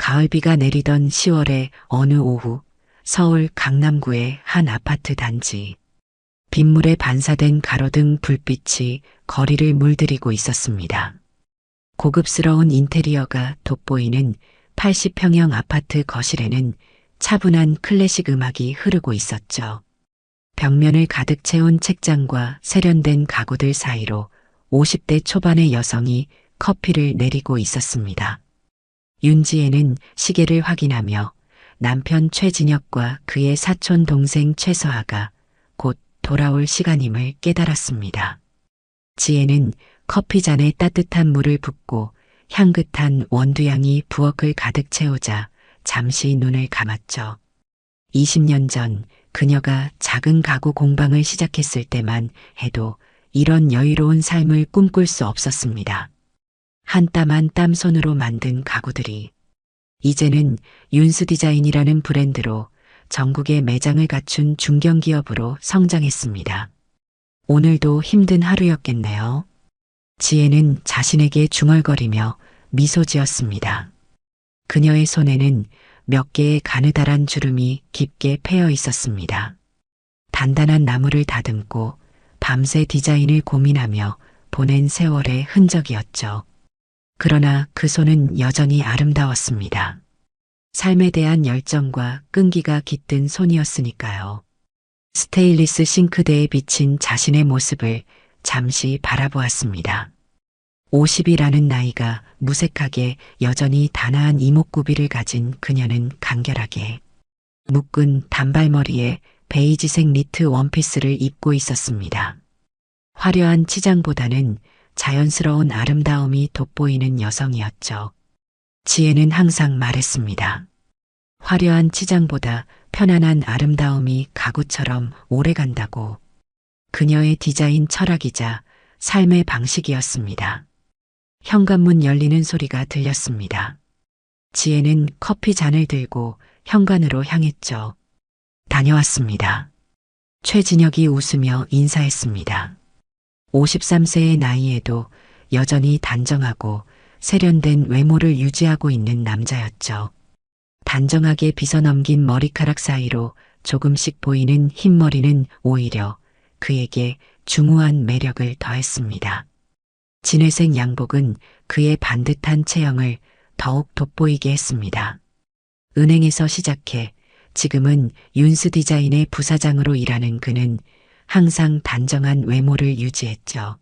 가을비가 내리던 10월의 어느 오후 서울 강남구의 한 아파트 단지. 빗물에 반사된 가로등 불빛이 거리를 물들이고 있었습니다. 고급스러운 인테리어가 돋보이는 80평형 아파트 거실에는 차분한 클래식 음악이 흐르고 있었죠. 벽면을 가득 채운 책장과 세련된 가구들 사이로 50대 초반의 여성이 커피를 내리고 있었습니다. 윤지혜는 시계를 확인하며 남편 최진혁과 그의 사촌 동생 최서아가 곧 돌아올 시간임을 깨달았습니다. 지혜는 커피잔에 따뜻한 물을 붓고 향긋한 원두향이 부엌을 가득 채우자 잠시 눈을 감았죠. 20년 전 그녀가 작은 가구 공방을 시작했을 때만 해도 이런 여유로운 삶을 꿈꿀 수 없었습니다. 한 땀 한 땀 손으로 만든 가구들이 이제는 윤스 디자인이라는 브랜드로 전국에 매장을 갖춘 중견기업으로 성장했습니다. 오늘도 힘든 하루였겠네요. 지혜는 자신에게 중얼거리며 미소 지었습니다. 그녀의 손에는 몇 개의 가느다란 주름이 깊게 패여 있었습니다. 단단한 나무를 다듬고 밤새 디자인을 고민하며 보낸 세월의 흔적이었죠. 그러나 그 손은 여전히 아름다웠습니다. 삶에 대한 열정과 끈기가 깃든 손이었으니까요. 스테인리스 싱크대에 비친 자신의 모습을 잠시 바라보았습니다. 50이라는 나이가 무색하게 여전히 단아한 이목구비를 가진 그녀는 간결하게 묶은 단발머리에 베이지색 니트 원피스를 입고 있었습니다. 화려한 치장보다는 자연스러운 아름다움이 돋보이는 여성이었죠. 지혜는 항상 말했습니다. 화려한 치장보다 편안한 아름다움이 가구처럼 오래간다고. 그녀의 디자인 철학이자 삶의 방식이었습니다. 현관문 열리는 소리가 들렸습니다. 지혜는 커피 잔을 들고 현관으로 향했죠. 다녀왔습니다. 최진혁이 웃으며 인사했습니다. 53세의 나이에도 여전히 단정하고 세련된 외모를 유지하고 있는 남자였죠. 단정하게 빗어넘긴 머리카락 사이로 조금씩 보이는 흰머리는 오히려 그에게 중후한 매력을 더했습니다. 진회색 양복은 그의 반듯한 체형을 더욱 돋보이게 했습니다. 은행에서 시작해 지금은 윤스 디자인의 부사장으로 일하는 그는 항상 단정한 외모를 유지했죠.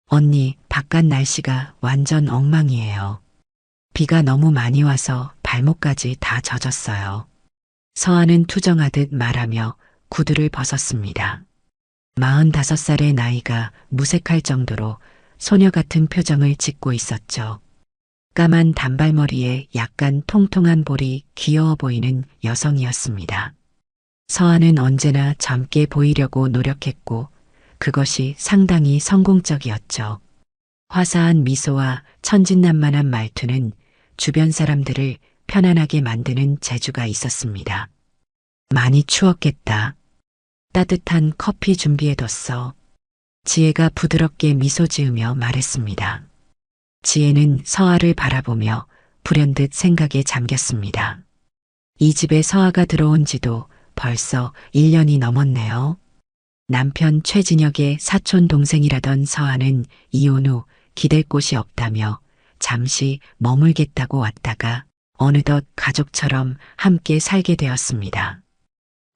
언니, 바깥 날씨가 완전 엉망이에요. 비가 너무 많이 와서 발목까지 다 젖었어요. 서아는 투정하듯 말하며 구두를 벗었습니다. 45살의 나이가 무색할 정도로 소녀 같은 표정을 짓고 있었죠. 까만 단발머리에 약간 통통한 볼이 귀여워 보이는 여성이었습니다. 서아는 언제나 젊게 보이려고 노력했고 그것이 상당히 성공적이었죠. 화사한 미소와 천진난만한 말투는 주변 사람들을 편안하게 만드는 재주가 있었습니다. 많이 추웠겠다. 따뜻한 커피 준비해뒀어. 지혜가 부드럽게 미소 지으며 말했습니다. 지혜는 서아를 바라보며 불현듯 생각에 잠겼습니다. 이 집에 서아가 들어온 지도 벌써 1년이 넘었네요. 남편 최진혁의 사촌 동생이라던 서아는 이혼 후 기댈 곳이 없다며 잠시 머물겠다고 왔다가 어느덧 가족처럼 함께 살게 되었습니다.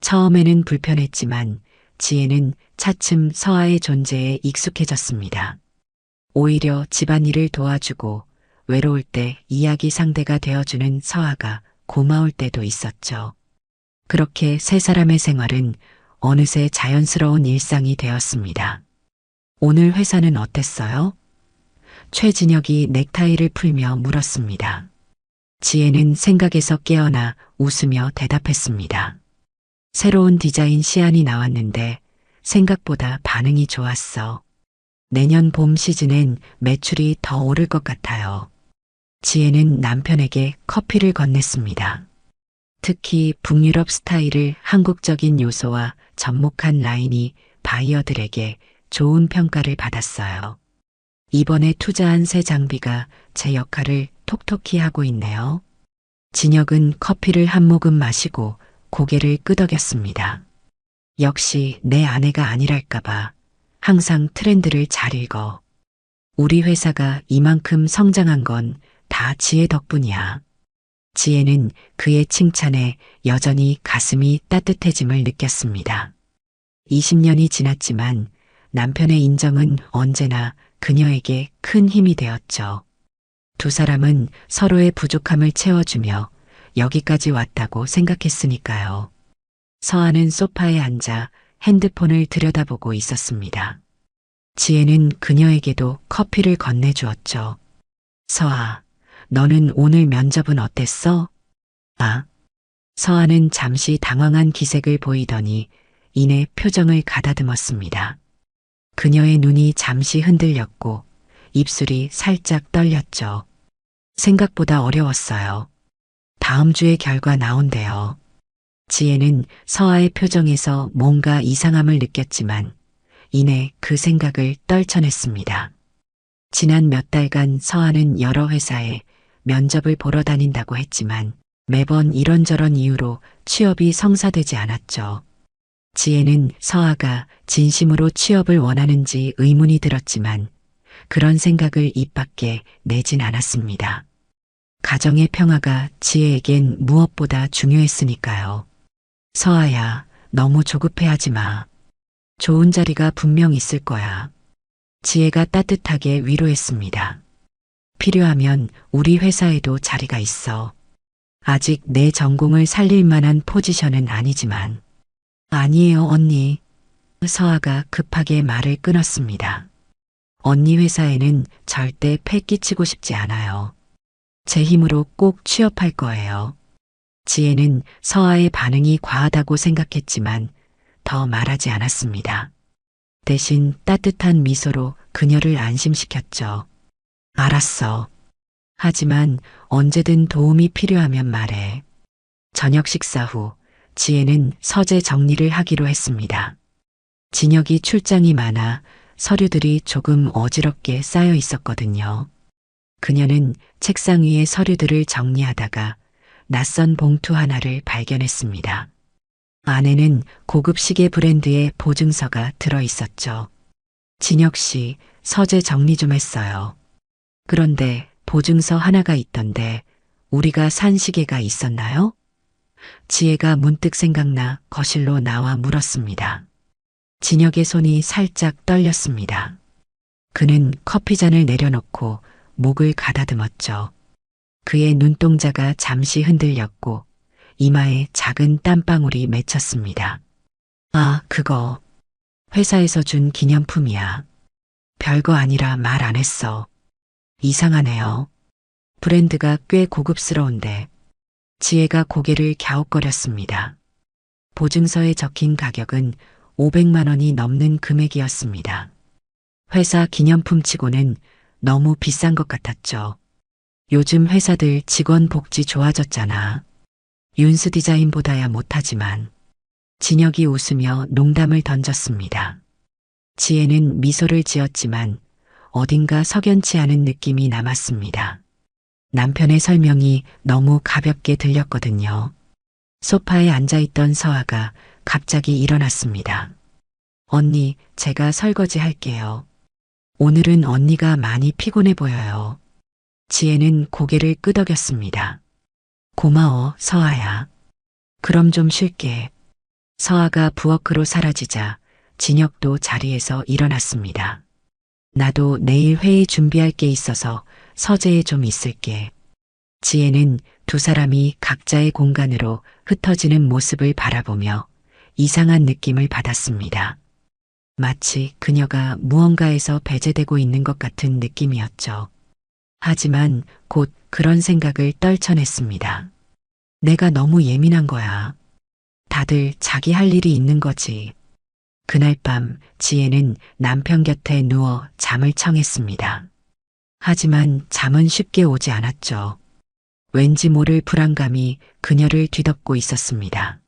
처음에는 불편했지만 지혜는 차츰 서아의 존재에 익숙해졌습니다. 오히려 집안일을 도와주고 외로울 때 이야기 상대가 되어주는 서아가 고마울 때도 있었죠. 그렇게 세 사람의 생활은 어느새 자연스러운 일상이 되었습니다. 오늘 회사는 어땠어요? 최진혁이 넥타이를 풀며 물었습니다. 지혜는 생각에서 깨어나 웃으며 대답했습니다. 새로운 디자인 시안이 나왔는데 생각보다 반응이 좋았어. 내년 봄 시즌엔 매출이 더 오를 것 같아요. 지혜는 남편에게 커피를 건넸습니다. 특히 북유럽 스타일을 한국적인 요소와 접목한 라인이 바이어들에게 좋은 평가를 받았어요. 이번에 투자한 새 장비가 제 역할을 톡톡히 하고 있네요. 진혁은 커피를 한 모금 마시고 고개를 끄덕였습니다. 역시 내 아내가 아니랄까봐 항상 트렌드를 잘 읽어. 우리 회사가 이만큼 성장한 건 다 지혜 덕분이야. 지혜는 그의 칭찬에 여전히 가슴이 따뜻해짐을 느꼈습니다. 20년이 지났지만 남편의 인정은 언제나 그녀에게 큰 힘이 되었죠. 두 사람은 서로의 부족함을 채워주며 여기까지 왔다고 생각했으니까요. 서아는 소파에 앉아 핸드폰을 들여다보고 있었습니다. 지혜는 그녀에게도 커피를 건네주었죠. 서아, 너는 오늘 면접은 어땠어? 아. 서아는 잠시 당황한 기색을 보이더니 이내 표정을 가다듬었습니다. 그녀의 눈이 잠시 흔들렸고 입술이 살짝 떨렸죠. 생각보다 어려웠어요. 다음 주에 결과 나온대요. 지혜는 서아의 표정에서 뭔가 이상함을 느꼈지만 이내 그 생각을 떨쳐냈습니다. 지난 몇 달간 서아는 여러 회사에 면접을 보러 다닌다고 했지만 매번 이런저런 이유로 취업이 성사되지 않았죠. 지혜는 서아가 진심으로 취업을 원하는지 의문이 들었지만 그런 생각을 입 밖에 내진 않았습니다. 가정의 평화가 지혜에겐 무엇보다 중요했으니까요. 서아야, 너무 조급해하지 마. 좋은 자리가 분명 있을 거야. 지혜가 따뜻하게 위로했습니다. 필요하면 우리 회사에도 자리가 있어. 아직 내 전공을 살릴 만한 포지션은 아니지만. 아니에요, 언니. 서아가 급하게 말을 끊었습니다. 언니 회사에는 절대 패 끼치고 싶지 않아요. 제 힘으로 꼭 취업할 거예요. 지혜는 서아의 반응이 과하다고 생각했지만 더 말하지 않았습니다. 대신 따뜻한 미소로 그녀를 안심시켰죠. 알았어. 하지만 언제든 도움이 필요하면 말해. 저녁 식사 후 지혜는 서재 정리를 하기로 했습니다. 진혁이 출장이 많아 서류들이 조금 어지럽게 쌓여 있었거든요. 그녀는 책상 위에 서류들을 정리하다가 낯선 봉투 하나를 발견했습니다. 안에는 고급 시계 브랜드의 보증서가 들어 있었죠. 진혁 씨, 서재 정리 좀 했어요. 그런데 보증서 하나가 있던데 우리가 산 시계가 있었나요? 지혜가 문득 생각나 거실로 나와 물었습니다. 진혁의 손이 살짝 떨렸습니다. 그는 커피잔을 내려놓고 목을 가다듬었죠. 그의 눈동자가 잠시 흔들렸고 이마에 작은 땀방울이 맺혔습니다. 아, 그거. 회사에서 준 기념품이야. 별거 아니라 말 안 했어. 이상하네요. 브랜드가 꽤 고급스러운데. 지혜가 고개를 갸웃거렸습니다. 보증서에 적힌 가격은 500만 원이 넘는 금액이었습니다. 회사 기념품치고는 너무 비싼 것 같았죠. 요즘 회사들 직원 복지 좋아졌잖아. 윤스 디자인보다야 못하지만. 진혁이 웃으며 농담을 던졌습니다. 지혜는 미소를 지었지만 어딘가 석연치 않은 느낌이 남았습니다. 남편의 설명이 너무 가볍게 들렸거든요. 소파에 앉아있던 서아가 갑자기 일어났습니다. 언니, 제가 설거지 할게요. 오늘은 언니가 많이 피곤해 보여요. 지혜는 고개를 끄덕였습니다. 고마워, 서아야. 그럼 좀 쉴게. 서아가 부엌으로 사라지자 진혁도 자리에서 일어났습니다. 나도 내일 회의 준비할 게 있어서 서재에 좀 있을게. 지혜는 두 사람이 각자의 공간으로 흩어지는 모습을 바라보며 이상한 느낌을 받았습니다. 마치 그녀가 무언가에서 배제되고 있는 것 같은 느낌이었죠. 하지만 곧 그런 생각을 떨쳐냈습니다. 내가 너무 예민한 거야. 다들 자기 할 일이 있는 거지. 그날 밤 지혜는 남편 곁에 누워 잠을 청했습니다. 하지만 잠은 쉽게 오지 않았죠. 왠지 모를 불안감이 그녀를 뒤덮고 있었습니다.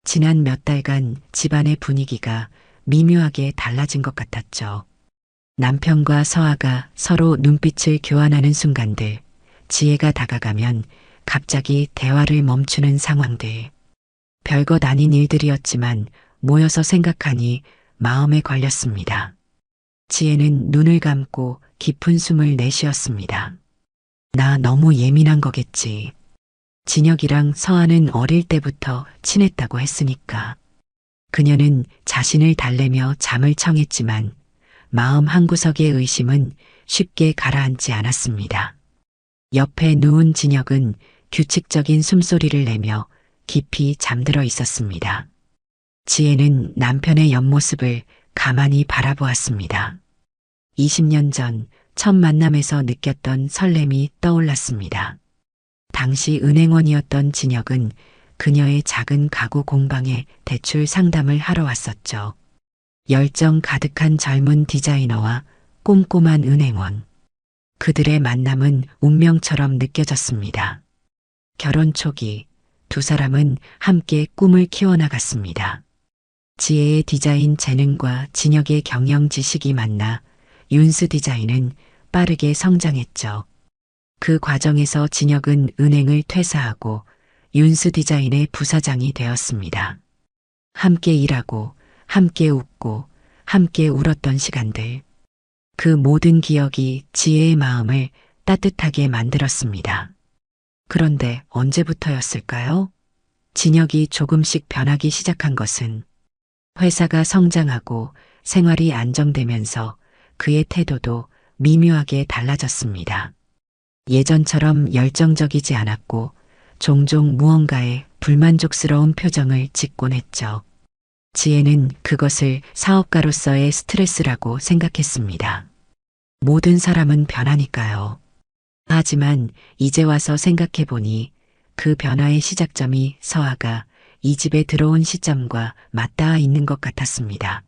지난 몇 달간 집안의 분위기가 미묘하게 달라진 것 같았죠. 남편과 서아가 서로 눈빛을 교환하는 순간들, 지혜가 다가가면 갑자기 대화를 멈추는 상황들. 별것 아닌 일들이었지만 모여서 생각하니 마음에 걸렸습니다. 지혜는 눈을 감고 깊은 숨을 내쉬었습니다. 나 너무 예민한 거겠지. 진혁이랑 서아는 어릴 때부터 친했다고 했으니까. 그녀는 자신을 달래며 잠을 청했지만 마음 한구석의 의심은 쉽게 가라앉지 않았습니다. 옆에 누운 진혁은 규칙적인 숨소리를 내며 깊이 잠들어 있었습니다. 지혜는 남편의 옆모습을 가만히 바라보았습니다. 20년 전 첫 만남에서 느꼈던 설렘이 떠올랐습니다. 당시 은행원이었던 진혁은 그녀의 작은 가구 공방에 대출 상담을 하러 왔었죠. 열정 가득한 젊은 디자이너와 꼼꼼한 은행원. 그들의 만남은 운명처럼 느껴졌습니다. 결혼 초기 두 사람은 함께 꿈을 키워나갔습니다. 지혜의 디자인 재능과 진혁의 경영 지식이 만나 윤스 디자인은 빠르게 성장했죠. 그 과정에서 진혁은 은행을 퇴사하고 윤스 디자인의 부사장이 되었습니다. 함께 일하고, 함께 웃고, 함께 울었던 시간들. 그 모든 기억이 지혜의 마음을 따뜻하게 만들었습니다. 그런데 언제부터였을까요? 진혁이 조금씩 변하기 시작한 것은 회사가 성장하고 생활이 안정되면서 그의 태도도 미묘하게 달라졌습니다. 예전처럼 열정적이지 않았고 종종 무언가에 불만족스러운 표정을 짓곤 했죠. 지혜는 그것을 사업가로서의 스트레스라고 생각했습니다. 모든 사람은 변하니까요. 하지만 이제 와서 생각해보니 그 변화의 시작점이 서아가 이 집에 들어온 시점과 맞닿아 있는 것 같았습니다.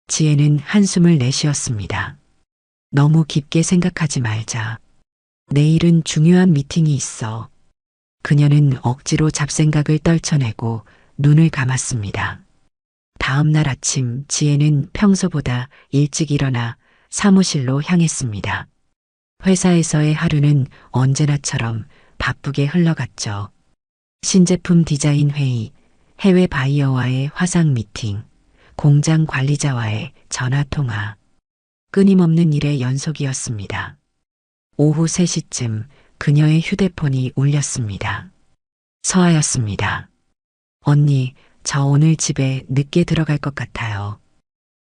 지혜는 한숨을 내쉬었습니다. 너무 깊게 생각하지 말자. 내일은 중요한 미팅이 있어. 그녀는 억지로 잡생각을 떨쳐내고 눈을 감았습니다. 다음 날 아침 지혜는 평소보다 일찍 일어나 사무실로 향했습니다. 회사에서의 하루는 언제나처럼 바쁘게 흘러갔죠. 신제품 디자인 회의, 해외 바이어와의 화상 미팅, 공장 관리자와의 전화 통화. 끊임없는 일의 연속이었습니다. 오후 3시쯤 그녀의 휴대폰이 울렸습니다. 서아였습니다. 언니, 저 오늘 집에 늦게 들어갈 것 같아요.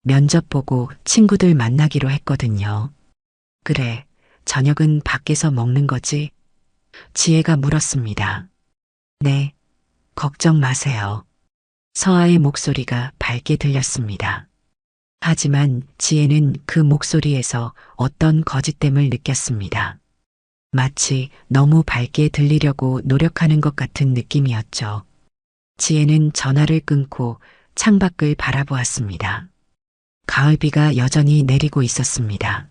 면접 보고 친구들 만나기로 했거든요. 그래, 저녁은 밖에서 먹는 거지? 지혜가 물었습니다. 네, 걱정 마세요. 서아의 목소리가 밝게 들렸습니다. 하지만 지혜는 그 목소리에서 어떤 거짓됨을 느꼈습니다. 마치 너무 밝게 들리려고 노력하는 것 같은 느낌이었죠. 지혜는 전화를 끊고 창밖을 바라보았습니다. 가을비가 여전히 내리고 있었습니다.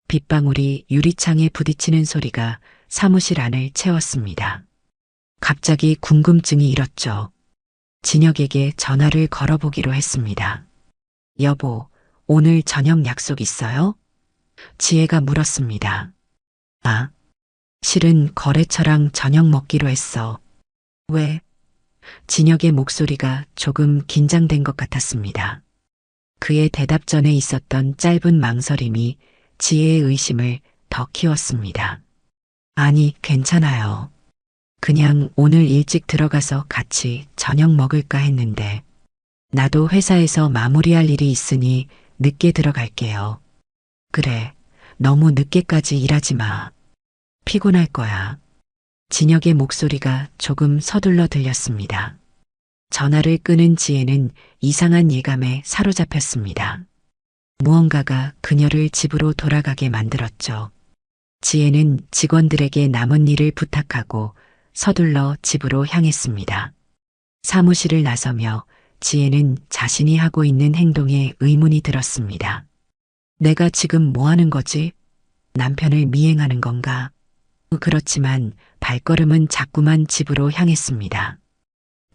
빗방울이 유리창에 부딪히는 소리가 사무실 안을 채웠습니다. 갑자기 궁금증이 일었죠. 진혁에게 전화를 걸어보기로 했습니다. 여보, 오늘 저녁 약속 있어요? 지혜가 물었습니다. 아, 실은 거래처랑 저녁 먹기로 했어. 왜? 진혁의 목소리가 조금 긴장된 것 같았습니다. 그의 대답 전에 있었던 짧은 망설임이 지혜의 의심을 더 키웠습니다. 아니, 괜찮아요. 그냥 오늘 일찍 들어가서 같이 저녁 먹을까 했는데 나도 회사에서 마무리할 일이 있으니 늦게 들어갈게요. 그래, 너무 늦게까지 일하지 마. 피곤할 거야. 진혁의 목소리가 조금 서둘러 들렸습니다. 전화를 끄는 지혜는 이상한 예감에 사로잡혔습니다. 무언가가 그녀를 집으로 돌아가게 만들었죠. 지혜는 직원들에게 남은 일을 부탁하고 서둘러 집으로 향했습니다. 사무실을 나서며 지혜는 자신이 하고 있는 행동에 의문이 들었습니다. 내가 지금 뭐 하는 거지? 남편을 미행하는 건가? 그렇지만 발걸음은 자꾸만 집으로 향했습니다.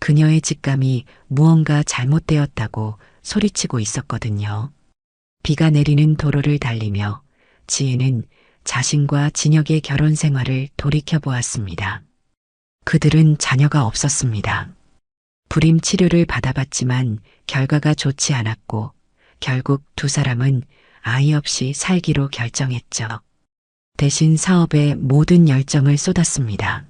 그녀의 직감이 무언가 잘못되었다고 소리치고 있었거든요. 비가 내리는 도로를 달리며 지혜는 자신과 진혁의 결혼 생활을 돌이켜 보았습니다. 그들은 자녀가 없었습니다. 불임 치료를 받아봤지만 결과가 좋지 않았고 결국 두 사람은 아이 없이 살기로 결정했죠. 대신 사업에 모든 열정을 쏟았습니다.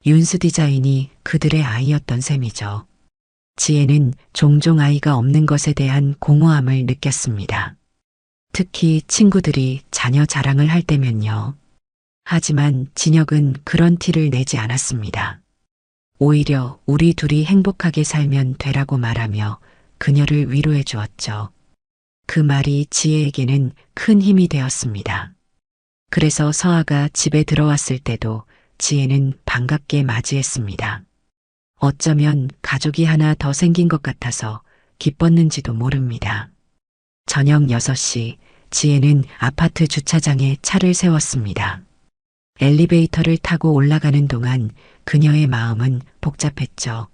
윤수 디자인이 그들의 아이였던 셈이죠. 지혜는 종종 아이가 없는 것에 대한 공허함을 느꼈습니다. 특히 친구들이 자녀 자랑을 할 때면요. 하지만 진혁은 그런 티를 내지 않았습니다. 오히려 우리 둘이 행복하게 살면 되라고 말하며 그녀를 위로해 주었죠. 그 말이 지혜에게는 큰 힘이 되었습니다. 그래서 서아가 집에 들어왔을 때도 지혜는 반갑게 맞이했습니다. 어쩌면 가족이 하나 더 생긴 것 같아서 기뻤는지도 모릅니다. 저녁 6시 지혜는 아파트 주차장에 차를 세웠습니다. 엘리베이터를 타고 올라가는 동안 그녀의 마음은 복잡했죠.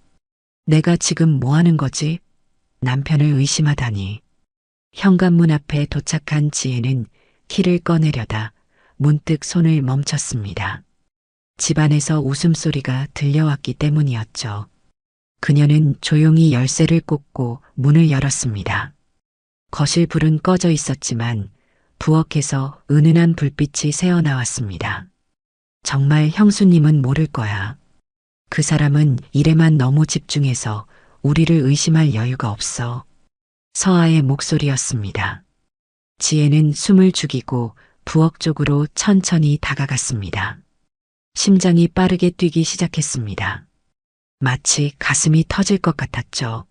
내가 지금 뭐 하는 거지? 남편을 의심하다니. 현관문 앞에 도착한 지혜는 키를 꺼내려다 문득 손을 멈췄습니다. 집안에서 웃음소리가 들려왔기 때문이었죠. 그녀는 조용히 열쇠를 꽂고 문을 열었습니다. 거실 불은 꺼져 있었지만 부엌에서 은은한 불빛이 새어나왔습니다. 정말 형수님은 모를 거야. 그 사람은 일에만 너무 집중해서 우리를 의심할 여유가 없어. 서아의 목소리였습니다. 지혜는 숨을 죽이고 부엌 쪽으로 천천히 다가갔습니다. 심장이 빠르게 뛰기 시작했습니다. 마치 가슴이 터질 것 같았죠.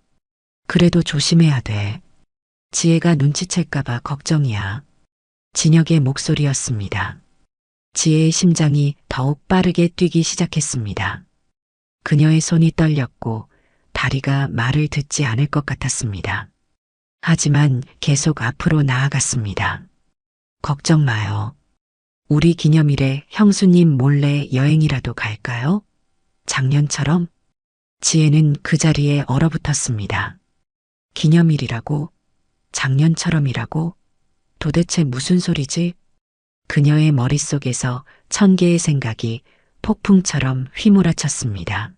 그래도 조심해야 돼. 지혜가 눈치챌까봐 걱정이야. 진혁의 목소리였습니다. 지혜의 심장이 더욱 빠르게 뛰기 시작했습니다. 그녀의 손이 떨렸고 다리가 말을 듣지 않을 것 같았습니다. 하지만 계속 앞으로 나아갔습니다. 걱정 마요. 우리 기념일에 형수님 몰래 여행이라도 갈까요? 작년처럼? 지혜는 그 자리에 얼어붙었습니다. 기념일이라고? 작년처럼이라고? 도대체 무슨 소리지? 그녀의 머릿속에서 1000개의 생각이 폭풍처럼 휘몰아쳤습니다.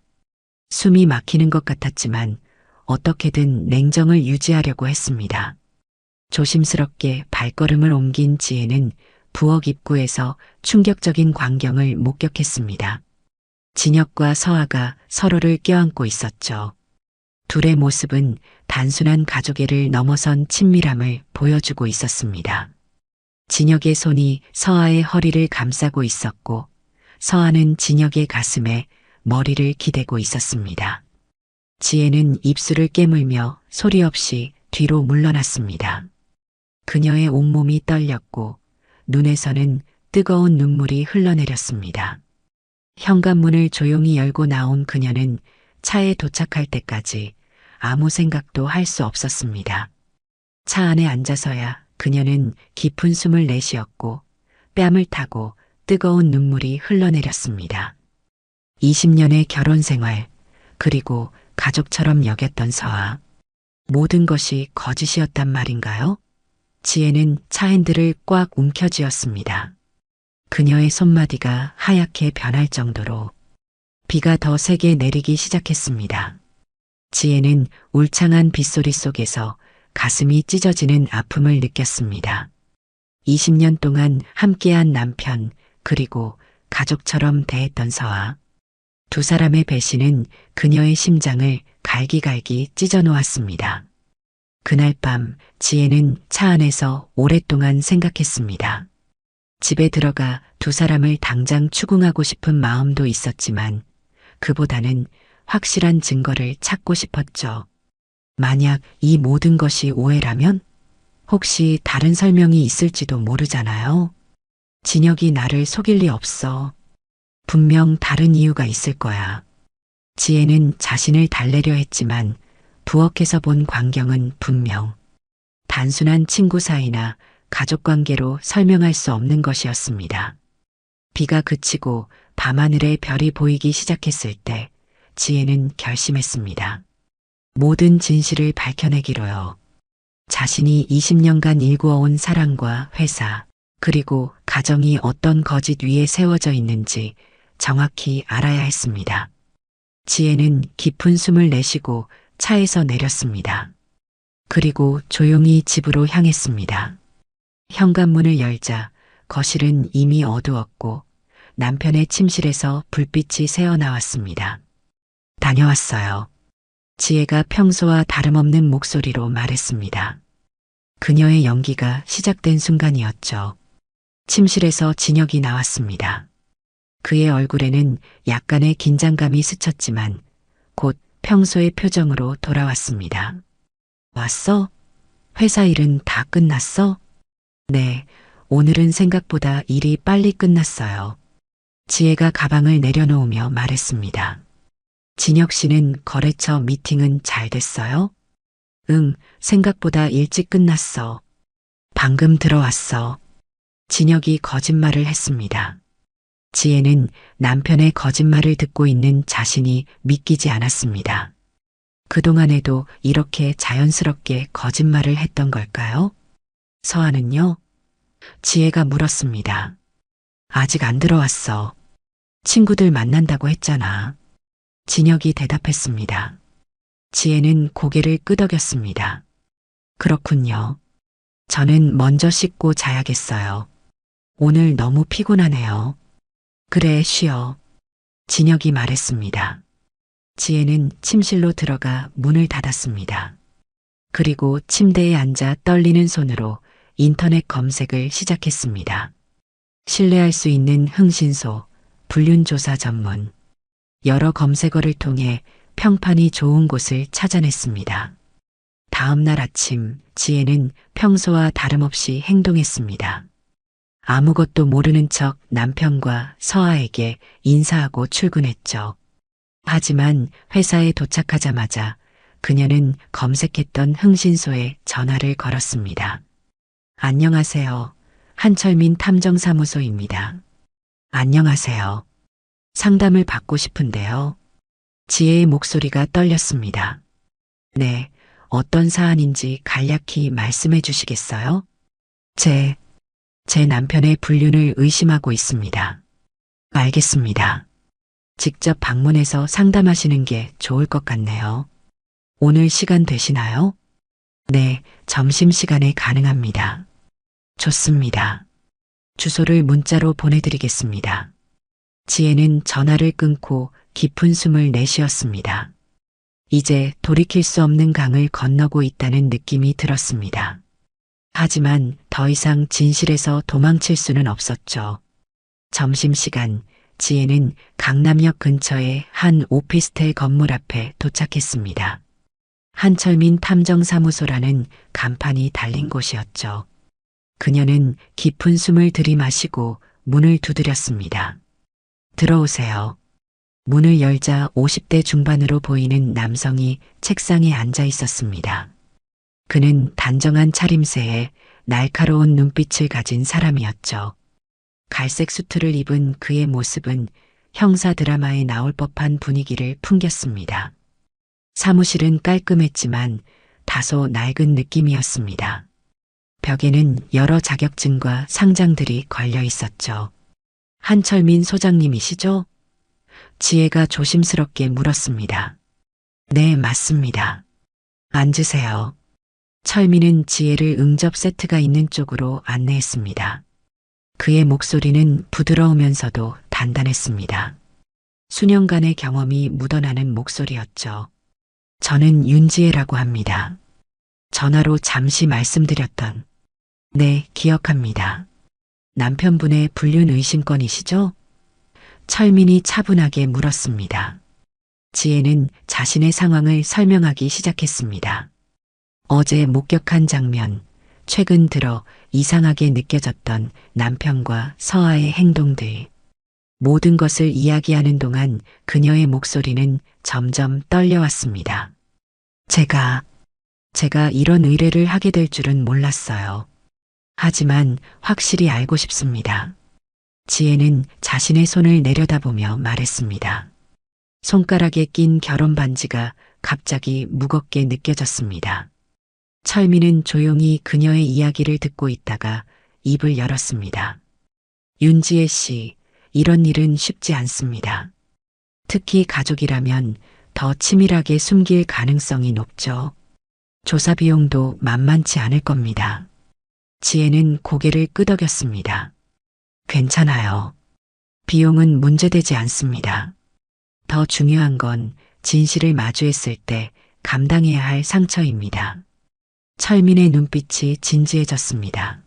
숨이 막히는 것 같았지만 어떻게든 냉정을 유지하려고 했습니다. 조심스럽게 발걸음을 옮긴 지혜는 부엌 입구에서 충격적인 광경을 목격했습니다. 진혁과 서아가 서로를 껴안고 있었죠. 둘의 모습은 단순한 가족애를 넘어선 친밀함을 보여주고 있었습니다. 진혁의 손이 서아의 허리를 감싸고 있었고 서아는 진혁의 가슴에 머리를 기대고 있었습니다. 지혜는 입술을 깨물며 소리 없이 뒤로 물러났습니다. 그녀의 온몸이 떨렸고 눈에서는 뜨거운 눈물이 흘러내렸습니다. 현관문을 조용히 열고 나온 그녀는 차에 도착할 때까지 아무 생각도 할 수 없었습니다. 차 안에 앉아서야 그녀는 깊은 숨을 내쉬었고 뺨을 타고 뜨거운 눈물이 흘러내렸습니다. 20년의 결혼 생활, 그리고 가족처럼 여겼던 서아. 모든 것이 거짓이었단 말인가요? 지혜는 차 핸들을 꽉 움켜쥐었습니다. 그녀의 손마디가 하얗게 변할 정도로 비가 더 세게 내리기 시작했습니다. 지혜는 울창한 빗소리 속에서 가슴이 찢어지는 아픔을 느꼈습니다. 20년 동안 함께한 남편, 그리고 가족처럼 대했던 서아. 두 사람의 배신은 그녀의 심장을 갈기갈기 찢어놓았습니다. 그날 밤 지혜는 차 안에서 오랫동안 생각했습니다. 집에 들어가 두 사람을 당장 추궁하고 싶은 마음도 있었지만 그보다는 확실한 증거를 찾고 싶었죠. 만약 이 모든 것이 오해라면? 혹시 다른 설명이 있을지도 모르잖아요. 진혁이 나를 속일 리 없어. 분명 다른 이유가 있을 거야. 지혜는 자신을 달래려 했지만 부엌에서 본 광경은 분명 단순한 친구 사이나 가족 관계로 설명할 수 없는 것이었습니다. 비가 그치고 밤하늘에 별이 보이기 시작했을 때 지혜는 결심했습니다. 모든 진실을 밝혀내기로요. 자신이 20년간 일구어온 사랑과 회사, 그리고 가정이 어떤 거짓 위에 세워져 있는지 정확히 알아야 했습니다. 지혜는 깊은 숨을 내쉬고 차에서 내렸습니다. 그리고 조용히 집으로 향했습니다. 현관문을 열자 거실은 이미 어두웠고 남편의 침실에서 불빛이 새어나왔습니다. 다녀왔어요. 지혜가 평소와 다름없는 목소리로 말했습니다. 그녀의 연기가 시작된 순간이었죠. 침실에서 진혁이 나왔습니다. 그의 얼굴에는 약간의 긴장감이 스쳤지만 곧 평소의 표정으로 돌아왔습니다. 왔어? 회사 일은 다 끝났어? 네, 오늘은 생각보다 일이 빨리 끝났어요. 지혜가 가방을 내려놓으며 말했습니다. 진혁 씨는 거래처 미팅은 잘 됐어요? 응, 생각보다 일찍 끝났어. 방금 들어왔어. 진혁이 거짓말을 했습니다. 지혜는 남편의 거짓말을 듣고 있는 자신이 믿기지 않았습니다. 그동안에도 이렇게 자연스럽게 거짓말을 했던 걸까요? 서아는요? 지혜가 물었습니다. 아직 안 들어왔어. 친구들 만난다고 했잖아. 진혁이 대답했습니다. 지혜는 고개를 끄덕였습니다. 그렇군요. 저는 먼저 씻고 자야겠어요. 오늘 너무 피곤하네요. 그래, 쉬어. 진혁이 말했습니다. 지혜는 침실로 들어가 문을 닫았습니다. 그리고 침대에 앉아 떨리는 손으로 인터넷 검색을 시작했습니다. 신뢰할 수 있는 흥신소, 불륜조사 전문. 여러 검색어를 통해 평판이 좋은 곳을 찾아냈습니다. 다음 날 아침, 지혜는 평소와 다름없이 행동했습니다. 아무것도 모르는 척 남편과 서아에게 인사하고 출근했죠. 하지만 회사에 도착하자마자 그녀는 검색했던 흥신소에 전화를 걸었습니다. 안녕하세요. 한철민 탐정사무소입니다. 안녕하세요. 상담을 받고 싶은데요. 지혜의 목소리가 떨렸습니다. 네, 어떤 사안인지 간략히 말씀해 주시겠어요? 제 남편의 불륜을 의심하고 있습니다. 알겠습니다. 직접 방문해서 상담하시는 게 좋을 것 같네요. 오늘 시간 되시나요? 네, 점심시간에 가능합니다. 좋습니다. 주소를 문자로 보내드리겠습니다. 지혜는 전화를 끊고 깊은 숨을 내쉬었습니다. 이제 돌이킬 수 없는 강을 건너고 있다는 느낌이 들었습니다. 하지만 더 이상 진실에서 도망칠 수는 없었죠. 점심시간, 지혜는 강남역 근처의 한 오피스텔 건물 앞에 도착했습니다. 한철민 탐정사무소라는 간판이 달린 곳이었죠. 그녀는 깊은 숨을 들이마시고 문을 두드렸습니다. 들어오세요. 문을 열자 50대 중반으로 보이는 남성이 책상에 앉아 있었습니다. 그는 단정한 차림새에 날카로운 눈빛을 가진 사람이었죠. 갈색 수트를 입은 그의 모습은 형사 드라마에 나올 법한 분위기를 풍겼습니다. 사무실은 깔끔했지만 다소 낡은 느낌이었습니다. 벽에는 여러 자격증과 상장들이 걸려 있었죠. 한철민 소장님이시죠? 지혜가 조심스럽게 물었습니다. 네, 맞습니다. 앉으세요. 철민은 지혜를 응접 세트가 있는 쪽으로 안내했습니다. 그의 목소리는 부드러우면서도 단단했습니다. 수년간의 경험이 묻어나는 목소리였죠. 저는 윤지혜라고 합니다. 전화로 잠시 말씀드렸던. 네, 기억합니다. 남편분의 불륜 의심건이시죠? 철민이 차분하게 물었습니다. 지혜는 자신의 상황을 설명하기 시작했습니다. 어제 목격한 장면, 최근 들어 이상하게 느껴졌던 남편과 서아의 행동들. 모든 것을 이야기하는 동안 그녀의 목소리는 점점 떨려왔습니다. 제가 이런 의뢰를 하게 될 줄은 몰랐어요. 하지만 확실히 알고 싶습니다. 지혜는 자신의 손을 내려다보며 말했습니다. 손가락에 낀 결혼 반지가 갑자기 무겁게 느껴졌습니다. 철민은 조용히 그녀의 이야기를 듣고 있다가 입을 열었습니다. 윤지혜 씨, 이런 일은 쉽지 않습니다. 특히 가족이라면 더 치밀하게 숨길 가능성이 높죠. 조사 비용도 만만치 않을 겁니다. 지혜는 고개를 끄덕였습니다. 괜찮아요. 비용은 문제되지 않습니다. 더 중요한 건 진실을 마주했을 때 감당해야 할 상처입니다. 철민의 눈빛이 진지해졌습니다.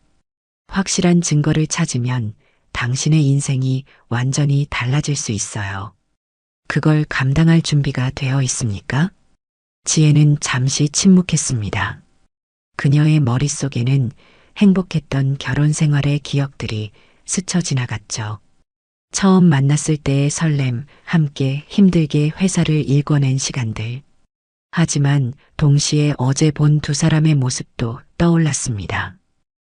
확실한 증거를 찾으면 당신의 인생이 완전히 달라질 수 있어요. 그걸 감당할 준비가 되어 있습니까? 지혜는 잠시 침묵했습니다. 그녀의 머릿속에는 행복했던 결혼 생활의 기억들이 스쳐 지나갔죠. 처음 만났을 때의 설렘, 함께 힘들게 회사를 일궈낸 시간들. 하지만 동시에 어제 본 두 사람의 모습도 떠올랐습니다.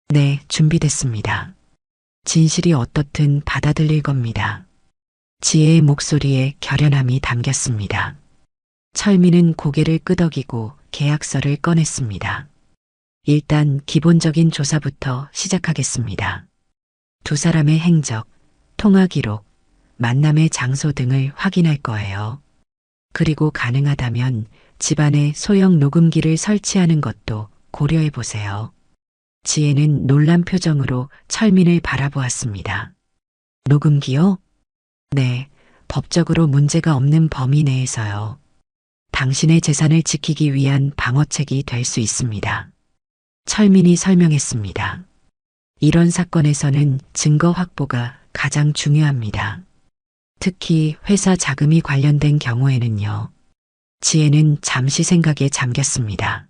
네, 준비됐습니다. 진실이 어떻든 받아들일 겁니다. 지혜의 목소리에 결연함이 담겼습니다. 철민은 고개를 끄덕이고 계약서를 꺼냈습니다. 일단 기본적인 조사부터 시작하겠습니다. 두 사람의 행적, 통화 기록, 만남의 장소 등을 확인할 거예요. 그리고 가능하다면 집안에 소형 녹음기를 설치하는 것도 고려해 보세요. 지혜는 놀란 표정으로 철민을 바라보았습니다. 녹음기요? 네, 법적으로 문제가 없는 범위 내에서요. 당신의 재산을 지키기 위한 방어책이 될 수 있습니다. 철민이 설명했습니다. 이런 사건에서는 증거 확보가 가장 중요합니다. 특히 회사 자금이 관련된 경우에는요. 지혜는 잠시 생각에 잠겼습니다.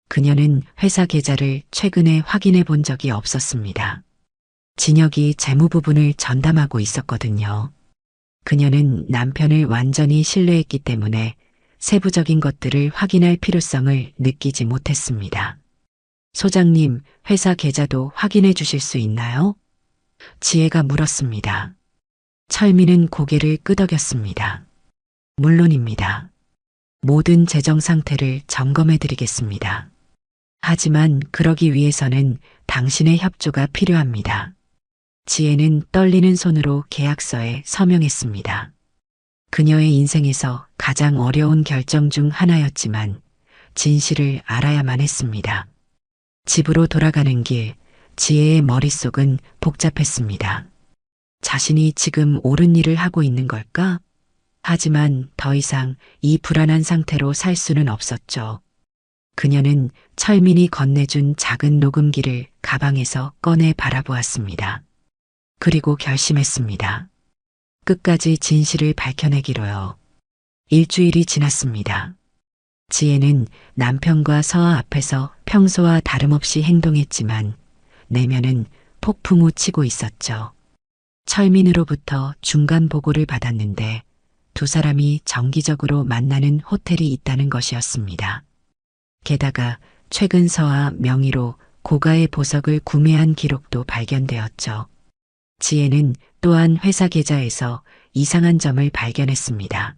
그녀는 회사 계좌를 최근에 확인해 본 적이 없었습니다. 진혁이 재무 부분을 전담하고 있었거든요. 그녀는 남편을 완전히 신뢰했기 때문에 세부적인 것들을 확인할 필요성을 느끼지 못했습니다. 소장님, 회사 계좌도 확인해 주실 수 있나요? 지혜가 물었습니다. 철민은 고개를 끄덕였습니다. 물론입니다. 모든 재정 상태를 점검해 드리겠습니다. 하지만 그러기 위해서는 당신의 협조가 필요합니다. 지혜는 떨리는 손으로 계약서에 서명했습니다. 그녀의 인생에서 가장 어려운 결정 중 하나였지만 진실을 알아야만 했습니다. 집으로 돌아가는 길, 지혜의 머릿속은 복잡했습니다. 자신이 지금 옳은 일을 하고 있는 걸까? 하지만 더 이상 이 불안한 상태로 살 수는 없었죠. 그녀는 철민이 건네준 작은 녹음기를 가방에서 꺼내 바라보았습니다. 그리고 결심했습니다. 끝까지 진실을 밝혀내기로요. 일주일이 지났습니다. 지혜는 남편과 서아 앞에서 평소와 다름없이 행동했지만 내면은 폭풍우 치고 있었죠. 철민으로부터 중간 보고를 받았는데 두 사람이 정기적으로 만나는 호텔이 있다는 것이었습니다. 게다가 최근 서아 명의로 고가의 보석을 구매한 기록도 발견되었죠. 지혜는 또한 회사 계좌에서 이상한 점을 발견했습니다.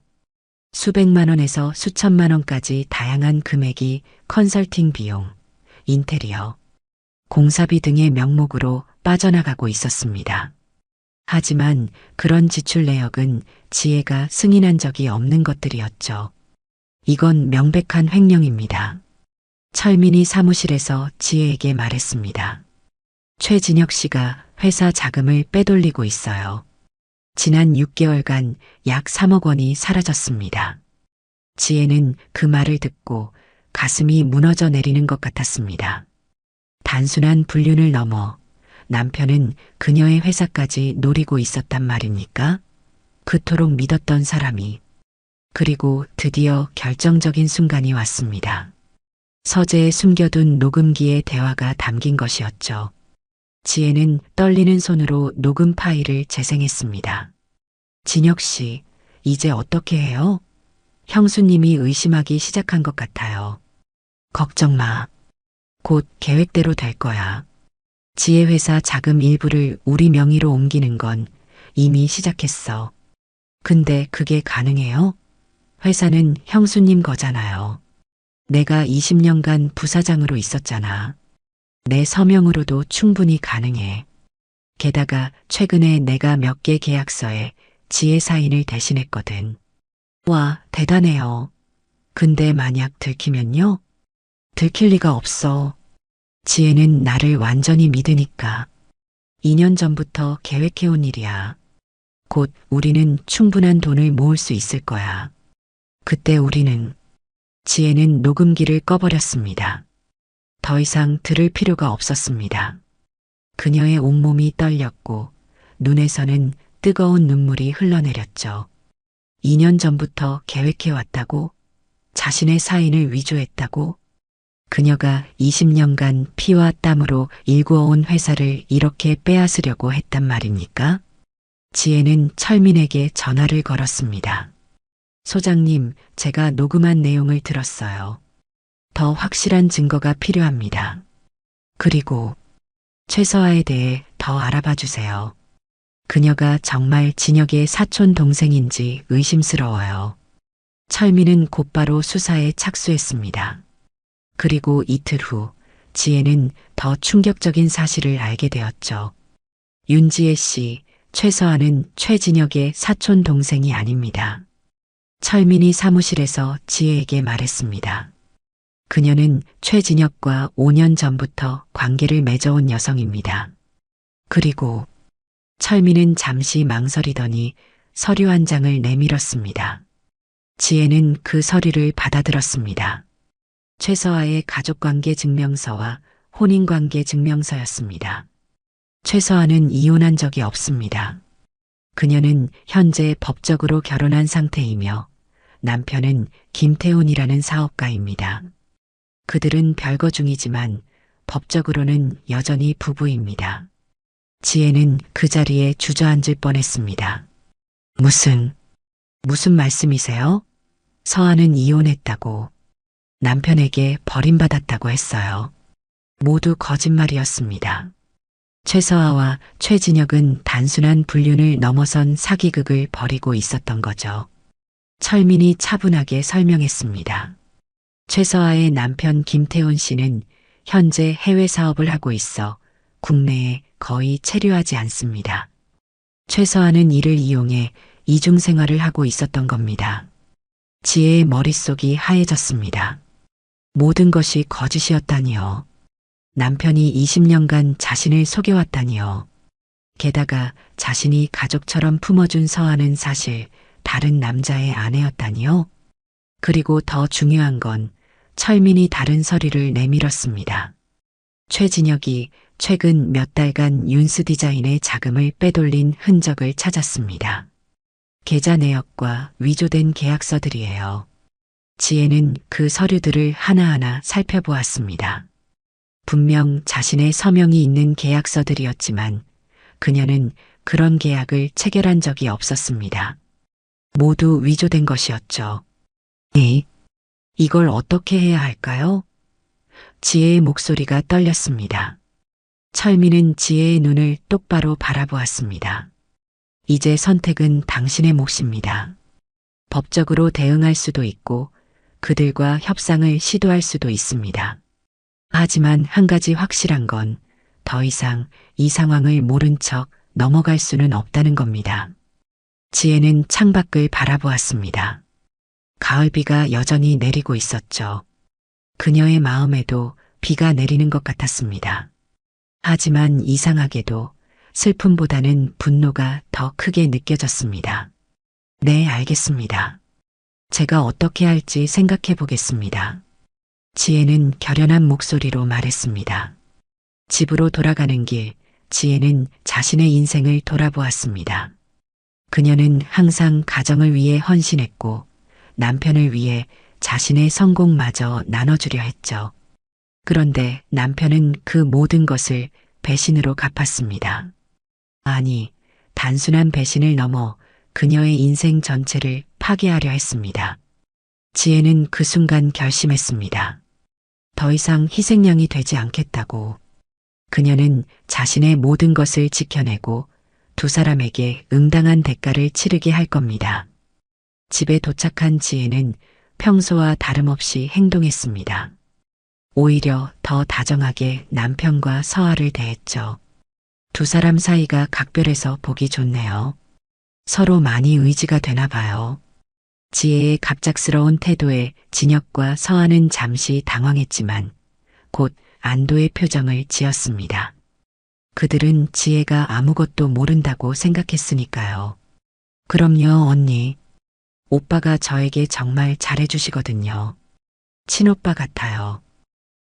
수백만 원에서 수천만 원까지 다양한 금액이 컨설팅 비용, 인테리어, 공사비 등의 명목으로 빠져나가고 있었습니다. 하지만 그런 지출 내역은 지혜가 승인한 적이 없는 것들이었죠. 이건 명백한 횡령입니다. 철민이 사무실에서 지혜에게 말했습니다. 최진혁 씨가 회사 자금을 빼돌리고 있어요. 지난 6개월간 약 3억 원이 사라졌습니다. 지혜는 그 말을 듣고 가슴이 무너져 내리는 것 같았습니다. 단순한 불륜을 넘어 남편은 그녀의 회사까지 노리고 있었단 말입니까? 그토록 믿었던 사람이. 그리고 드디어 결정적인 순간이 왔습니다. 서재에 숨겨둔 녹음기의 대화가 담긴 것이었죠. 지혜는 떨리는 손으로 녹음 파일을 재생했습니다. 진혁 씨, 이제 어떻게 해요? 형수님이 의심하기 시작한 것 같아요. 걱정 마. 곧 계획대로 될 거야. 지혜 회사 자금 일부를 우리 명의로 옮기는 건 이미 시작했어. 근데 그게 가능해요? 회사는 형수님 거잖아요. 내가 20년간 부사장으로 있었잖아. 내 서명으로도 충분히 가능해. 게다가 최근에 내가 몇 개 계약서에 지혜 사인을 대신했거든. 와, 대단해요. 근데 만약 들키면요? 들킬 리가 없어. 지혜는 나를 완전히 믿으니까. 2년 전부터 계획해온 일이야. 곧 우리는 충분한 돈을 모을 수 있을 거야. 그때 우리는 지혜는 녹음기를 꺼버렸습니다. 더 이상 들을 필요가 없었습니다. 그녀의 온몸이 떨렸고 눈에서는 뜨거운 눈물이 흘러내렸죠. 2년 전부터 계획해왔다고? 자신의 사인을 위조했다고? 그녀가 20년간 피와 땀으로 일구어온 회사를 이렇게 빼앗으려고 했단 말입니까? 지혜는 철민에게 전화를 걸었습니다. 소장님, 제가 녹음한 내용을 들었어요. 더 확실한 증거가 필요합니다. 그리고 최서아에 대해 더 알아봐 주세요. 그녀가 정말 진혁의 사촌 동생인지 의심스러워요. 철민은 곧바로 수사에 착수했습니다. 그리고 이틀 후 지혜는 더 충격적인 사실을 알게 되었죠. 윤지혜 씨, 최서아는 최진혁의 사촌 동생이 아닙니다. 철민이 사무실에서 지혜에게 말했습니다. 그녀는 최진혁과 5년 전부터 관계를 맺어온 여성입니다. 그리고 철민은 잠시 망설이더니 서류 한 장을 내밀었습니다. 지혜는 그 서류를 받아들었습니다. 최서아의 가족관계 증명서와 혼인관계 증명서였습니다. 최서아는 이혼한 적이 없습니다. 그녀는 현재 법적으로 결혼한 상태이며 남편은 김태훈이라는 사업가입니다. 그들은 별거 중이지만 법적으로는 여전히 부부입니다. 지혜는 그 자리에 주저앉을 뻔했습니다. 무슨 말씀이세요? 서아는 이혼했다고, 남편에게 버림받았다고 했어요. 모두 거짓말이었습니다. 최서아와 최진혁은 단순한 불륜을 넘어선 사기극을 벌이고 있었던 거죠. 철민이 차분하게 설명했습니다. 최서아의 남편 김태훈 씨는 현재 해외 사업을 하고 있어 국내에 거의 체류하지 않습니다. 최서아는 이를 이용해 이중 생활을 하고 있었던 겁니다. 지혜의 머릿속이 하얘졌습니다. 모든 것이 거짓이었다니요. 남편이 20년간 자신을 속여왔다니요. 게다가 자신이 가족처럼 품어준 서아는 사실 다른 남자의 아내였다니요. 그리고 더 중요한 건 철민이 다른 서류를 내밀었습니다. 최진혁이 최근 몇 달간 윤스 디자인의 자금을 빼돌린 흔적을 찾았습니다. 계좌 내역과 위조된 계약서들이에요. 지혜는 그 서류들을 하나하나 살펴보았습니다. 분명 자신의 서명이 있는 계약서들이었지만 그녀는 그런 계약을 체결한 적이 없었습니다. 모두 위조된 것이었죠. 네, 이걸 어떻게 해야 할까요? 지혜의 목소리가 떨렸습니다. 철민은 지혜의 눈을 똑바로 바라보았습니다. 이제 선택은 당신의 몫입니다. 법적으로 대응할 수도 있고 그들과 협상을 시도할 수도 있습니다. 하지만 한 가지 확실한 건 더 이상 이 상황을 모른 척 넘어갈 수는 없다는 겁니다. 지혜는 창밖을 바라보았습니다. 가을비가 여전히 내리고 있었죠. 그녀의 마음에도 비가 내리는 것 같았습니다. 하지만 이상하게도 슬픔보다는 분노가 더 크게 느껴졌습니다. 네, 알겠습니다. 제가 어떻게 할지 생각해 보겠습니다. 지혜는 결연한 목소리로 말했습니다. 집으로 돌아가는 길, 지혜는 자신의 인생을 돌아보았습니다. 그녀는 항상 가정을 위해 헌신했고 남편을 위해 자신의 성공마저 나눠주려 했죠. 그런데 남편은 그 모든 것을 배신으로 갚았습니다. 아니, 단순한 배신을 넘어 그녀의 인생 전체를 파괴하려 했습니다. 지혜는 그 순간 결심했습니다. 더 이상 희생양이 되지 않겠다고. 그녀는 자신의 모든 것을 지켜내고 두 사람에게 응당한 대가를 치르게 할 겁니다. 집에 도착한 지혜는 평소와 다름없이 행동했습니다. 오히려 더 다정하게 남편과 서아를 대했죠. 두 사람 사이가 각별해서 보기 좋네요. 서로 많이 의지가 되나 봐요. 지혜의 갑작스러운 태도에 진혁과 서아는 잠시 당황했지만 곧 안도의 표정을 지었습니다. 그들은 지혜가 아무것도 모른다고 생각했으니까요. 그럼요, 언니. 오빠가 저에게 정말 잘해주시거든요. 친오빠 같아요.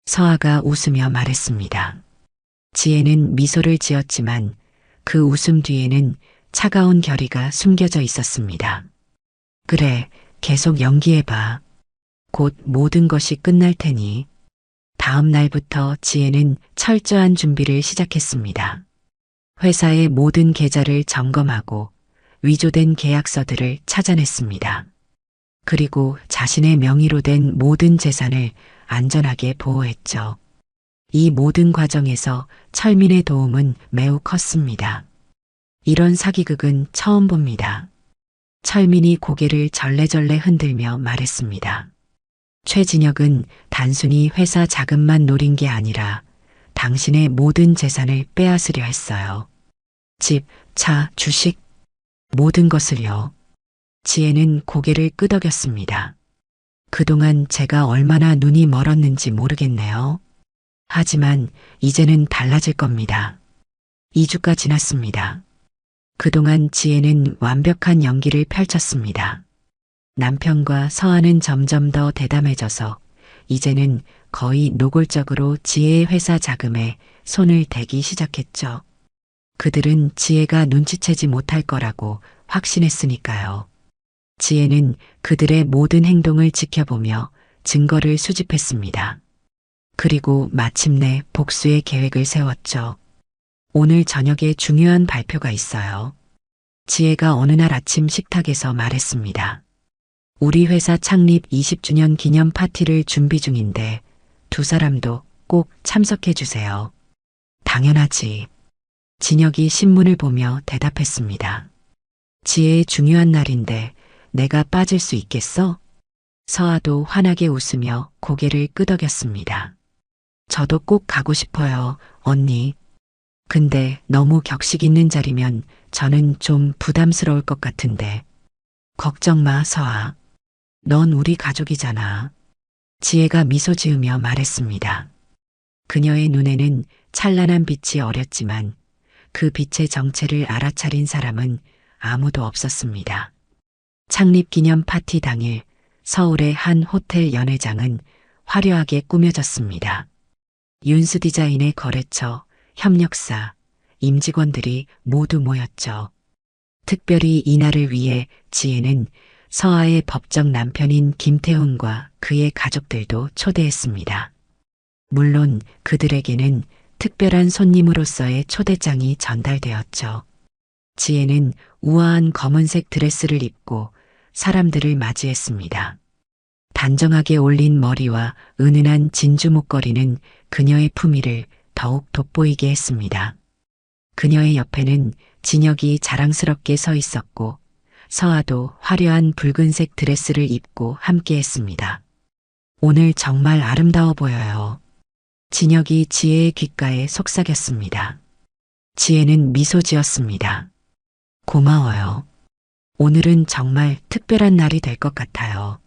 서아가 웃으며 말했습니다. 지혜는 미소를 지었지만 그 웃음 뒤에는 차가운 결의가 숨겨져 있었습니다. 그래, 계속 연기해봐. 곧 모든 것이 끝날 테니. 다음 날부터 지혜는 철저한 준비를 시작했습니다. 회사의 모든 계좌를 점검하고 위조된 계약서들을 찾아냈습니다. 그리고 자신의 명의로 된 모든 재산을 안전하게 보호했죠. 이 모든 과정에서 철민의 도움은 매우 컸습니다. 이런 사기극은 처음 봅니다. 철민이 고개를 절레절레 흔들며 말했습니다. 최진혁은 단순히 회사 자금만 노린 게 아니라 당신의 모든 재산을 빼앗으려 했어요. 집, 차, 주식, 모든 것을요. 지혜는 고개를 끄덕였습니다. 그동안 제가 얼마나 눈이 멀었는지 모르겠네요. 하지만 이제는 달라질 겁니다. 2주가 지났습니다. 그동안 지혜는 완벽한 연기를 펼쳤습니다. 남편과 서아는 점점 더 대담해져서 이제는 거의 노골적으로 지혜의 회사 자금에 손을 대기 시작했죠. 그들은 지혜가 눈치채지 못할 거라고 확신했으니까요. 지혜는 그들의 모든 행동을 지켜보며 증거를 수집했습니다. 그리고 마침내 복수의 계획을 세웠죠. 오늘 저녁에 중요한 발표가 있어요. 지혜가 어느 날 아침 식탁에서 말했습니다. 우리 회사 창립 20주년 기념 파티를 준비 중인데 두 사람도 꼭 참석해 주세요. 당연하지. 진혁이 신문을 보며 대답했습니다. 지혜의 중요한 날인데 내가 빠질 수 있겠어? 서아도 환하게 웃으며 고개를 끄덕였습니다. 저도 꼭 가고 싶어요, 언니. 근데 너무 격식 있는 자리면 저는 좀 부담스러울 것 같은데. 걱정 마, 서아. 넌 우리 가족이잖아. 지혜가 미소 지으며 말했습니다. 그녀의 눈에는 찬란한 빛이 어렸지만 그 빛의 정체를 알아차린 사람은 아무도 없었습니다. 창립 기념 파티 당일 서울의 한 호텔 연회장은 화려하게 꾸며졌습니다. 윤수 디자인의 거래처, 협력사, 임직원들이 모두 모였죠. 특별히 이날을 위해 지혜는 서아의 법적 남편인 김태훈과 그의 가족들도 초대했습니다. 물론 그들에게는 특별한 손님으로서의 초대장이 전달되었죠. 지혜는 우아한 검은색 드레스를 입고 사람들을 맞이했습니다. 단정하게 올린 머리와 은은한 진주 목걸이는 그녀의 품위를 더욱 돋보이게 했습니다. 그녀의 옆에는 진혁이 자랑스럽게 서 있었고 서아도 화려한 붉은색 드레스를 입고 함께했습니다. 오늘 정말 아름다워 보여요. 진혁이 지혜의 귓가에 속삭였습니다. 지혜는 미소 지었습니다. 고마워요. 오늘은 정말 특별한 날이 될 것 같아요.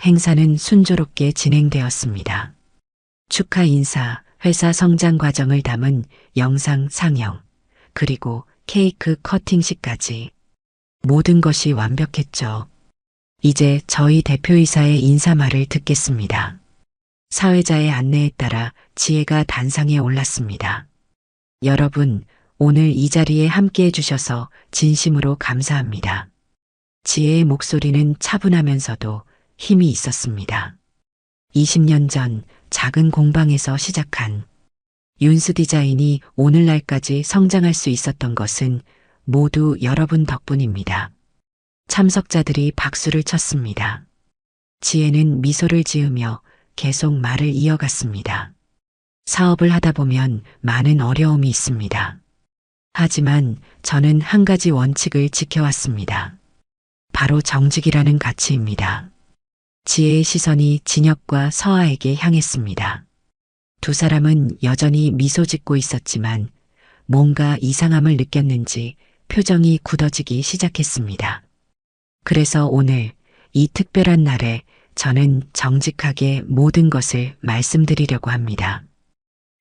행사는 순조롭게 진행되었습니다. 축하 인사, 회사 성장 과정을 담은 영상 상영, 그리고 케이크 커팅식까지 모든 것이 완벽했죠. 이제 저희 대표이사의 인사말을 듣겠습니다. 사회자의 안내에 따라 지혜가 단상에 올랐습니다. 여러분, 오늘 이 자리에 함께 해주셔서 진심으로 감사합니다. 지혜의 목소리는 차분하면서도 힘이 있었습니다. 20년 전 작은 공방에서 시작한 윤수 디자인이 오늘날까지 성장할 수 있었던 것은 모두 여러분 덕분입니다. 참석자들이 박수를 쳤습니다. 지혜는 미소를 지으며 계속 말을 이어갔습니다. 사업을 하다 보면 많은 어려움이 있습니다. 하지만 저는 한 가지 원칙을 지켜왔습니다. 바로 정직이라는 가치입니다. 지혜의 시선이 진혁과 서아에게 향했습니다. 두 사람은 여전히 미소 짓고 있었지만 뭔가 이상함을 느꼈는지 표정이 굳어지기 시작했습니다. 그래서 오늘 이 특별한 날에 저는 정직하게 모든 것을 말씀드리려고 합니다.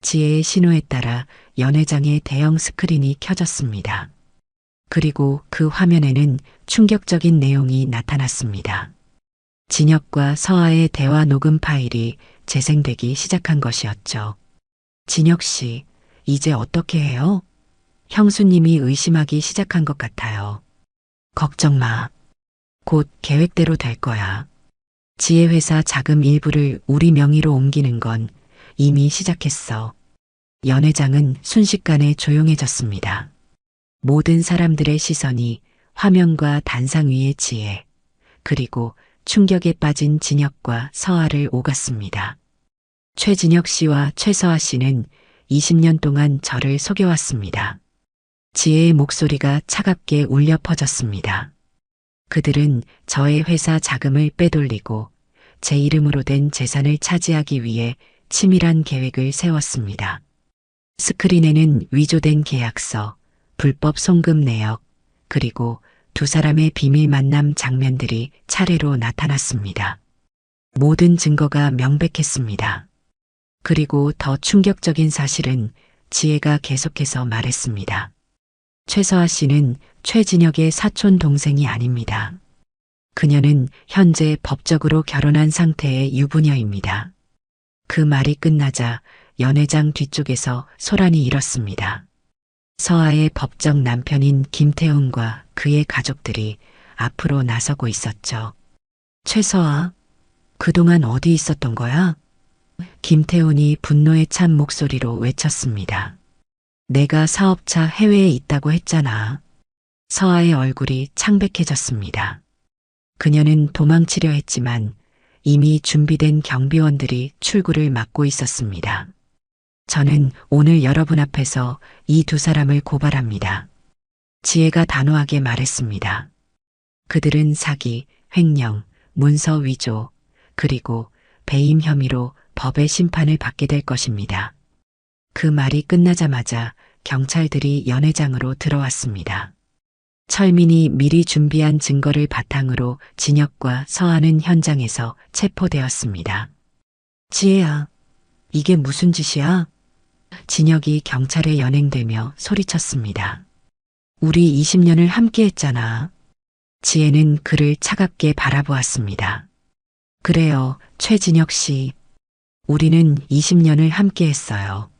지혜의 신호에 따라 연회장의 대형 스크린이 켜졌습니다. 그리고 그 화면에는 충격적인 내용이 나타났습니다. 진혁과 서아의 대화 녹음 파일이 재생되기 시작한 것이었죠. 진혁 씨, 이제 어떻게 해요? 형수님이 의심하기 시작한 것 같아요. 걱정 마. 곧 계획대로 될 거야. 지혜 회사 자금 일부를 우리 명의로 옮기는 건 이미 시작했어. 연 회장은 순식간에 조용해졌습니다. 모든 사람들의 시선이 화면과 단상 위의 지혜, 그리고 충격에 빠진 진혁과 서아를 오갔습니다. 최진혁 씨와 최서아 씨는 20년 동안 저를 속여왔습니다. 지혜의 목소리가 차갑게 울려 퍼졌습니다. 그들은 저의 회사 자금을 빼돌리고 제 이름으로 된 재산을 차지하기 위해 치밀한 계획을 세웠습니다. 스크린에는 위조된 계약서, 불법 송금 내역, 그리고 두 사람의 비밀 만남 장면들이 차례로 나타났습니다. 모든 증거가 명백했습니다. 그리고 더 충격적인 사실은 지혜가 계속해서 말했습니다. 최서아 씨는 최진혁의 사촌 동생이 아닙니다. 그녀는 현재 법적으로 결혼한 상태의 유부녀입니다. 그 말이 끝나자 연회장 뒤쪽에서 소란이 일었습니다. 서아의 법적 남편인 김태훈과 그의 가족들이 앞으로 나서고 있었죠. 최서아, 그동안 어디 있었던 거야? 김태훈이 분노에 찬 목소리로 외쳤습니다. 내가 사업차 해외에 있다고 했잖아. 서아의 얼굴이 창백해졌습니다. 그녀는 도망치려 했지만 이미 준비된 경비원들이 출구를 막고 있었습니다. 저는 오늘 여러분 앞에서 이 두 사람을 고발합니다. 지혜가 단호하게 말했습니다. 그들은 사기, 횡령, 문서 위조, 그리고 배임 혐의로 법의 심판을 받게 될 것입니다. 그 말이 끝나자마자 경찰들이 연회장으로 들어왔습니다. 철민이 미리 준비한 증거를 바탕으로 진혁과 서아는 현장에서 체포되었습니다. 지혜야, 이게 무슨 짓이야? 진혁이 경찰에 연행되며 소리쳤습니다. 우리 20년을 함께 했잖아. 지혜는 그를 차갑게 바라보았습니다. 그래요, 최진혁 씨. 우리는 20년을 함께 했어요.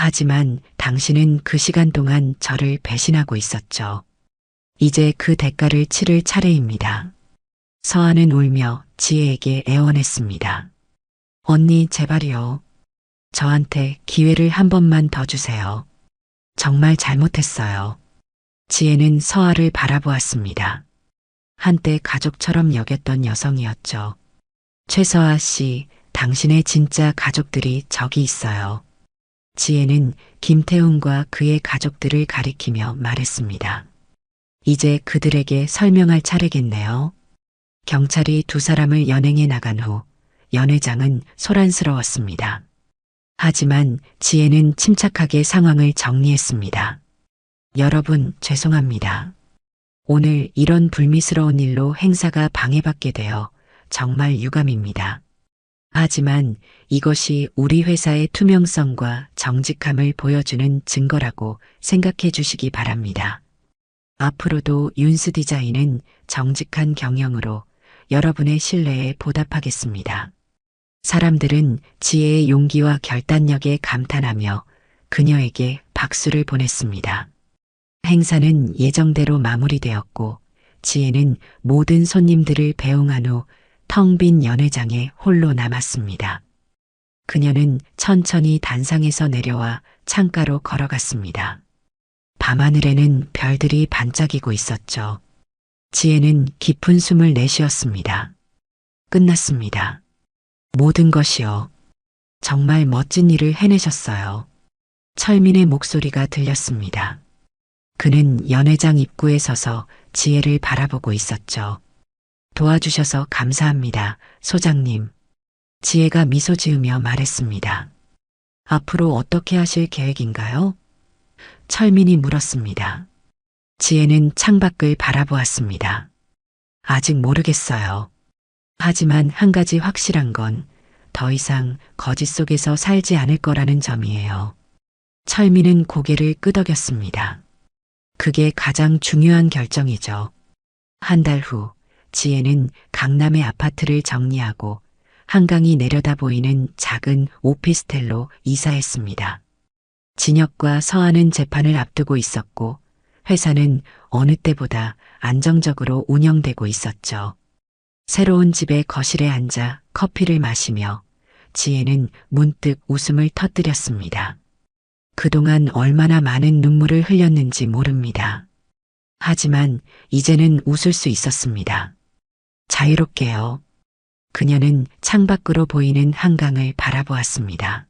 하지만 당신은 그 시간 동안 저를 배신하고 있었죠. 이제 그 대가를 치를 차례입니다. 서아는 울며 지혜에게 애원했습니다. 언니, 제발이요. 저한테 기회를 한 번만 더 주세요. 정말 잘못했어요. 지혜는 서아를 바라보았습니다. 한때 가족처럼 여겼던 여성이었죠. 최서아 씨, 당신의 진짜 가족들이 저기 있어요. 지혜는 김태훈과 그의 가족들을 가리키며 말했습니다. 이제 그들에게 설명할 차례겠네요. 경찰이 두 사람을 연행해 나간 후 연회장은 소란스러웠습니다. 하지만 지혜는 침착하게 상황을 정리했습니다. 여러분, 죄송합니다. 오늘 이런 불미스러운 일로 행사가 방해받게 되어 정말 유감입니다. 하지만 이것이 우리 회사의 투명성과 정직함을 보여주는 증거라고 생각해 주시기 바랍니다. 앞으로도 윤스 디자인은 정직한 경영으로 여러분의 신뢰에 보답하겠습니다. 사람들은 지혜의 용기와 결단력에 감탄하며 그녀에게 박수를 보냈습니다. 행사는 예정대로 마무리되었고 지혜는 모든 손님들을 배웅한 후 텅 빈 연회장에 홀로 남았습니다. 그녀는 천천히 단상에서 내려와 창가로 걸어갔습니다. 밤하늘에는 별들이 반짝이고 있었죠. 지혜는 깊은 숨을 내쉬었습니다. 끝났습니다. 모든 것이요. 정말 멋진 일을 해내셨어요. 철민의 목소리가 들렸습니다. 그는 연회장 입구에 서서 지혜를 바라보고 있었죠. 도와주셔서 감사합니다, 소장님. 지혜가 미소 지으며 말했습니다. 앞으로 어떻게 하실 계획인가요? 철민이 물었습니다. 지혜는 창밖을 바라보았습니다. 아직 모르겠어요. 하지만 한 가지 확실한 건 더 이상 거짓 속에서 살지 않을 거라는 점이에요. 철민은 고개를 끄덕였습니다. 그게 가장 중요한 결정이죠. 한 달 후, 지혜는 강남의 아파트를 정리하고 한강이 내려다 보이는 작은 오피스텔로 이사했습니다. 진혁과 서한은 재판을 앞두고 있었고 회사는 어느 때보다 안정적으로 운영되고 있었죠. 새로운 집의 거실에 앉아 커피를 마시며 지혜는 문득 웃음을 터뜨렸습니다. 그동안 얼마나 많은 눈물을 흘렸는지 모릅니다. 하지만 이제는 웃을 수 있었습니다. 자유롭게요. 그녀는 창밖으로 보이는 한강을 바라보았습니다.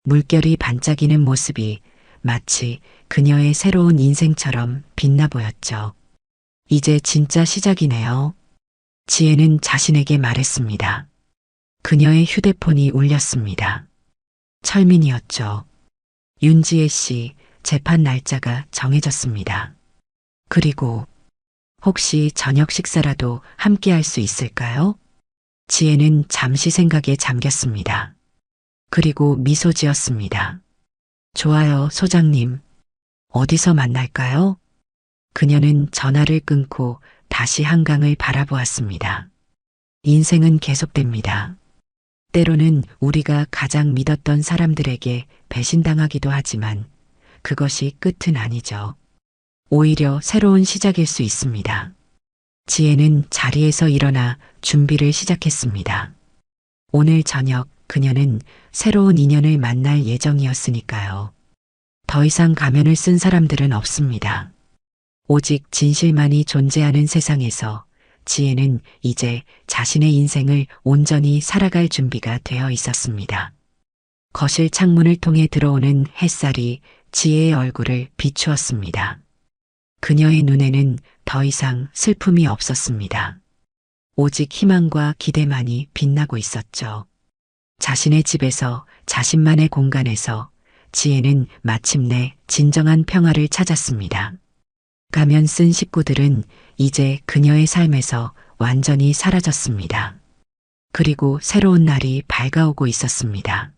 물결이 반짝이는 모습이 마치 그녀의 새로운 인생처럼 빛나 보였죠. 이제 진짜 시작이네요. 지혜는 자신에게 말했습니다. 그녀의 휴대폰이 울렸습니다. 철민이었죠. 윤지혜 씨 재판 날짜가 정해졌습니다. 그리고 혹시 저녁 식사라도 함께 할 수 있을까요? 지혜는 잠시 생각에 잠겼습니다. 그리고 미소 지었습니다. 좋아요, 소장님. 어디서 만날까요? 그녀는 전화를 끊고 다시 한강을 바라보았습니다. 인생은 계속됩니다. 때로는 우리가 가장 믿었던 사람들에게 배신당하기도 하지만 그것이 끝은 아니죠. 오히려 새로운 시작일 수 있습니다. 지혜는 자리에서 일어나 준비를 시작했습니다. 오늘 저녁 그녀는 새로운 인연을 만날 예정이었으니까요. 더 이상 가면을 쓴 사람들은 없습니다. 오직 진실만이 존재하는 세상에서 지혜는 이제 자신의 인생을 온전히 살아갈 준비가 되어 있었습니다. 거실 창문을 통해 들어오는 햇살이 지혜의 얼굴을 비추었습니다. 그녀의 눈에는 더 이상 슬픔이 없었습니다. 오직 희망과 기대만이 빛나고 있었죠. 자신의 집에서 자신만의 공간에서 지혜는 마침내 진정한 평화를 찾았습니다. 가면 쓴 식구들은 이제 그녀의 삶에서 완전히 사라졌습니다. 그리고 새로운 날이 밝아오고 있었습니다.